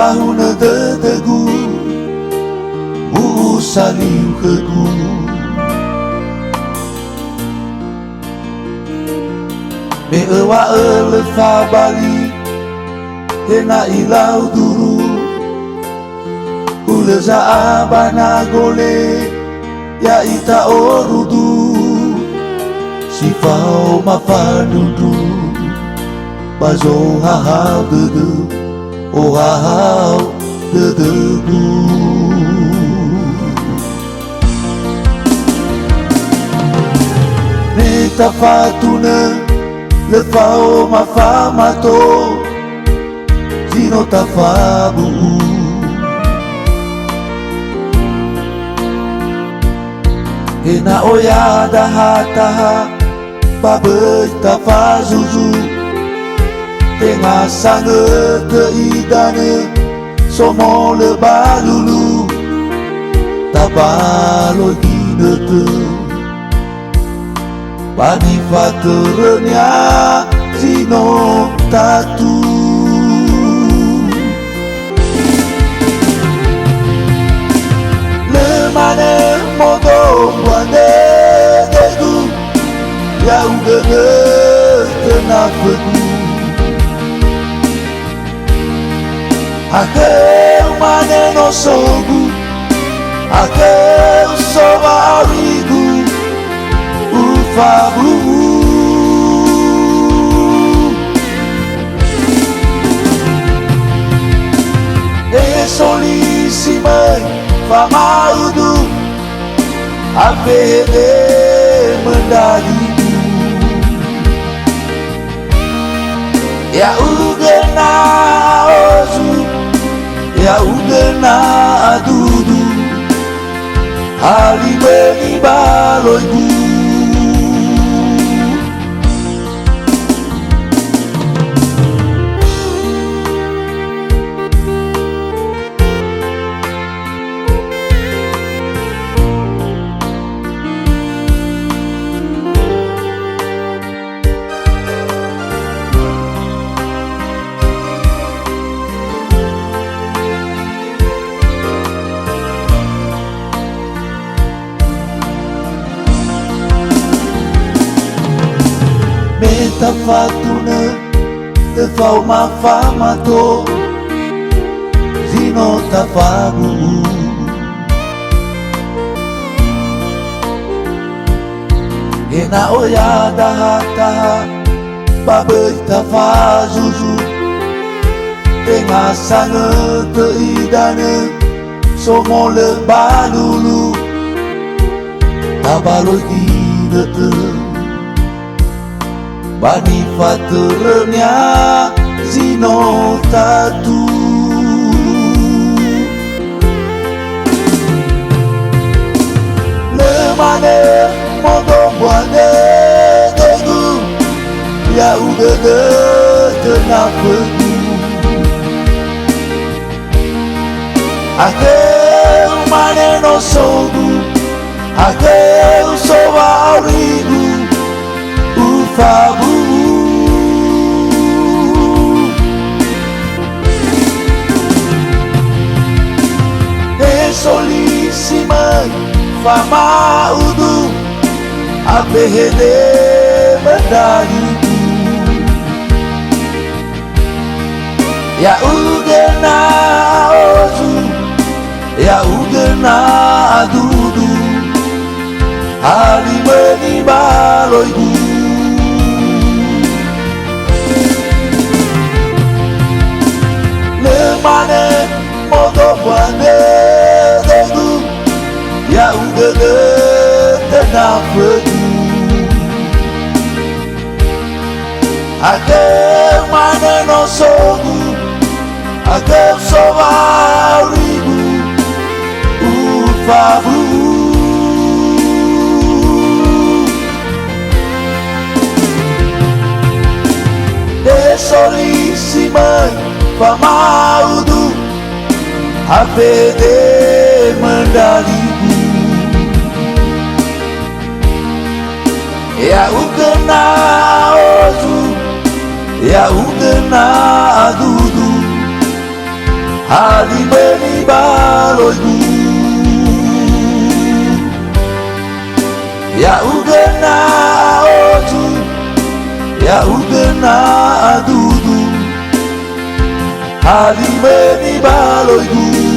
tahuna dedegu usaliu kegu me ewa elefa bali hena ilau duru uleza abana gole ya ita orudu sifau mafadudu bazo hahau dudu oh hahau dudu neta fatuna lefao mafamato zino tafabu hena oya daha babei tafazuzu tengah sange keidane somo le balulu tabalo ginete bani faturnya zino tatu le mane modo wane degu ya udah tenafegu akeu mane no sogu akeu sovarigu ufabu e solissime famaudu avede mendaligu ya ugena ozu ya ugena adudu halibeni baloigu meta fatuna lefau mafamato zino tafabu hena oya daha babei tafazuzu tengah sange keidane somo le balulu tabaloi ginete bani faturnya zino tatu le mane modo buane degu ya udah tenafegu akeu mane no sogu akeu sovarigu ufabu e solissime famaudu avede mendaligu ya ugena ozu ya ugena adudu halimeni baloigu mane modo buane degu ya udah tenafegu akeu mane no sogu akeu sovarigu ufabu e solissime famaudu avede mendaligu ya ugena ozu ya ugena adudu Halimeni baloigu Ya ugena otu Ya ugena adudu Halimeni baloigu